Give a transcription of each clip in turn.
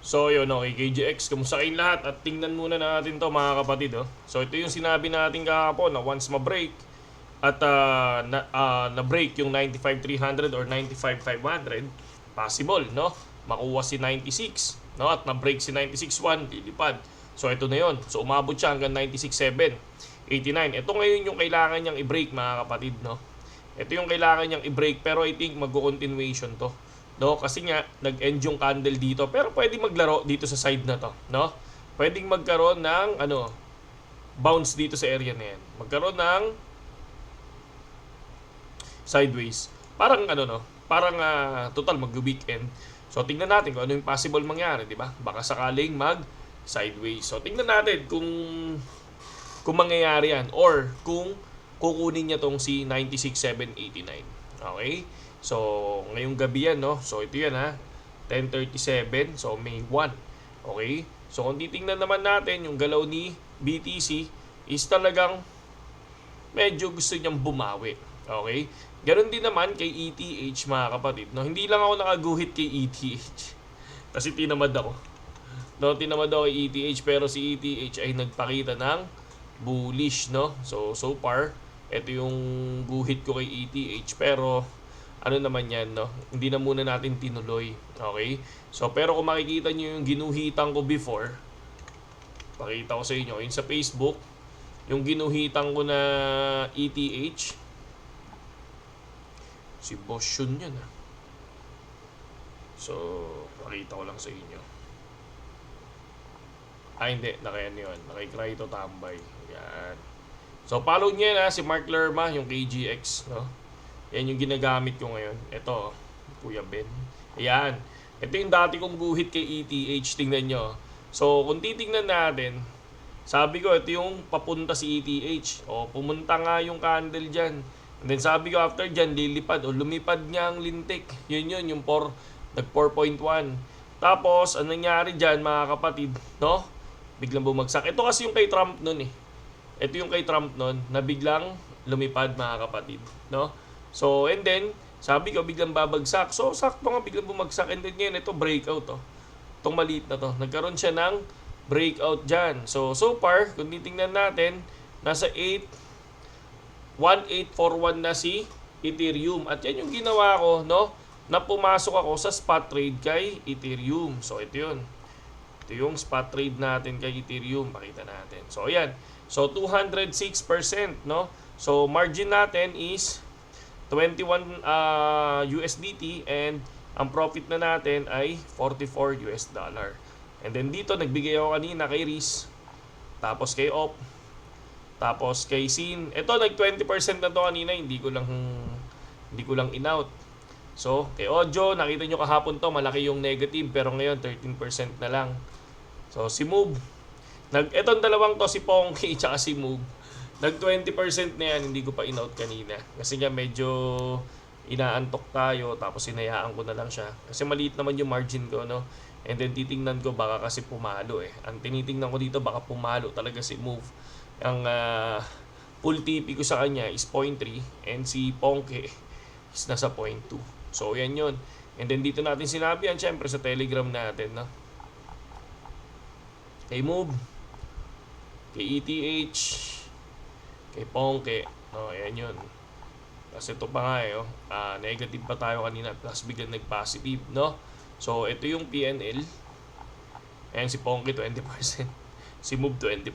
So yun, okay, KGX, kamusta kayong lahat? At tingnan muna natin to mga kapatid. So ito yung sinabi natin kahapon na once ma-break at na-break yung 95,300 or 95,500, possible, no? Makuha si 96, no? At na-break si 96.1, lilipad. So ito na yun. So umabot siya hanggang 96.7, 89. Ito ngayon yung kailangan niyang i-break mga kapatid, no? Ito yung kailangan niyang i-break, pero I think mag-continuation to. No, kasi nga nag-end yung candle dito, pero pwede maglaro dito sa side na to, no? Pwedeng magkaroon ng bounce dito sa area na yan. Magkaroon ng sideways. Parang no, parang total mag-weekend. So tingnan natin kung ano yung possible mangyari, di ba? Baka sakaling mag sideways. So tingnan natin kung mangyayari yan or kung kukunin niya tong si 96,789. Okay? So, ngayong gabi yan, no? So, ito yan, 10:37. So, May 1. Okay? So, kung titingnan naman natin, yung galaw ni BTC is talagang medyo gusto niyang bumawi. Okay? Ganon din naman kay ETH, mga kapatid. No? Hindi lang ako nakaguhit kay ETH. Kasi tinamad ako. No, tinamad ako kay ETH, pero si ETH ay nagpakita ng bullish, no? So far, ito yung guhit ko kay ETH, pero ano naman yan, no? Hindi na muna natin tinuloy. Okay? So, pero kung makikita nyo yung ginuhitan ko before, pakita ko sa inyo, yung sa Facebook, yung ginuhitan ko na ETH, si Boss Yun yan, So, pakita ko lang sa inyo. Hindi. Naka-ano yun. Naka-Crypto Tambay. Yan. So, follow nyo yan, si Mark Lerma, yung KGX, no? Yan yung ginagamit ko ngayon. Ito, Kuya Ben. Ayan. Ito yung dati kong guhit kay ETH. Tingnan nyo. So, kung titingnan natin, sabi ko, ito yung papunta si ETH. O, pumunta nga yung candle dyan. And then sabi ko, after dyan, lilipad. O, lumipad niya ang lintik. Yun, yung nag 4.1. Tapos, anong nangyari dyan, mga kapatid, no? Biglang bumagsak. Ito kasi yung kay Trump nun eh. Ito yung kay Trump nun, na biglang lumipad, mga kapatid, no? So, and then, sabi ko, biglang babagsak. So, sakto nga, biglang bumagsak. And then ngayon, ito, breakout, Itong maliit na to. Nagkaroon siya ng breakout dyan. So far, kung titingnan natin, nasa 1841 na si Ethereum. At yan yung ginawa ko, no? Na pumasok ako sa spot trade kay Ethereum. So, ito yun. Ito yung spot trade natin kay Ethereum. Pakita natin. So, ayan. So, 206%, no? So, margin natin is 21 USDT and ang profit na natin ay 44 US dollar. And then dito nagbigay ako kanina kay Riz, tapos kay Op, tapos kay Sin. Ito nag 20% na to kanina, hindi ko lang in-out. So, kay Ojo, nakita nyo kahapon to, malaki yung negative, pero ngayon 13% na lang. So, si Move, etong dalawang to, si Pongki at si Move, nag 20% na yan, hindi ko pa in-out kanina. Kasi nga medyo inaantok tayo, tapos hinayaan ko na lang siya. Kasi maliit naman yung margin ko, no? And then titingnan ko baka kasi pumalo eh. Ang tinitingnan ko dito baka pumalo talaga si Move. Ang full TP ko sa kanya is 0.3 and si Pongke is nasa 0.2. So yan yun. And then dito natin sinabi yan syempre sa Telegram natin, no? Kay Move, kay ETH, kay Pongke, no, ayan yun. Kasi ito pa nga negative pa tayo kanina, plus biglang nag-positive, no? So, ito yung PNL. Ayan, si Pongke 20%. Si Move 20%,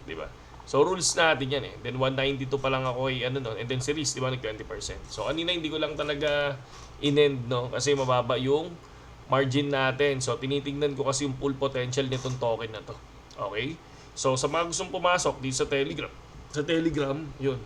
di ba? So, rules natin yan eh. Then, 192 pa lang ako and then si Riz, di ba, nag 20%. So, kanina hindi ko lang talaga in-end, no? Kasi mababa yung margin natin. So, tinitingnan ko kasi yung full potential nitong token na to. Okay? So, sa mga gustong pumasok dito sa Telegram, yun.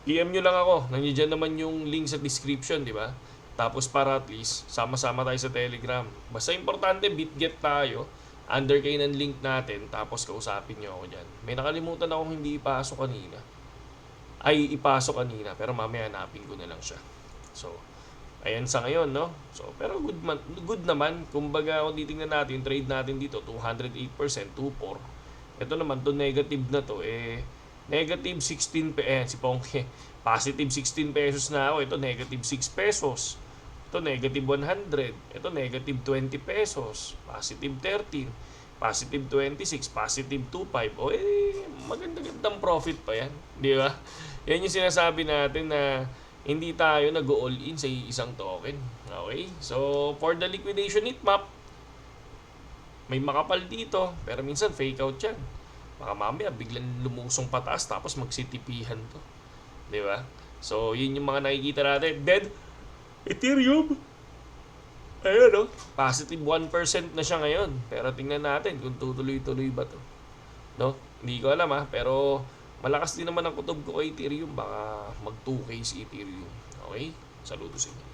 PM nyo lang ako. Nandiyan naman yung link sa description, di ba? Tapos para at least, sama-sama tayo sa Telegram. Basta importante, BitGet tayo. Under kayo ng link natin, tapos kausapin nyo ako dyan. May nakalimutan akong hindi ipasok kanina. Ipasok kanina, pero mamaya hanapin ko na lang siya. So, ayan sa ngayon, no? So, pero good naman. Kumbaga, kung titingnan natin, trade natin dito, 208%, 2.4. Ito naman, to negative na to, negative 16 si Pongke. Positive 16 pesos na ako. Ito, negative 6 pesos. Ito negative 100. Ito negative 20 pesos. Positive 13. Positive 26. Positive 25. O maganda-gandang profit pa yan. Di ba? Yan yung sinasabi natin na hindi tayo nag-all in sa isang token. Okay? So, for the liquidation heat map, may makapal dito. Pero minsan fake out yan. Baka mamaya biglang lumusong pataas tapos magsitipihan to. Di ba? So, yun yung mga nakikita natin. Then, Ethereum, ayun no, positive 1% na siya ngayon. Pero tingnan natin kung tutuloy-tuloy ba to. No? Hindi ko alam pero malakas din naman ang kutob ko kay Ethereum. Baka mag 2K si Ethereum. Okay? Saludo sa inyo.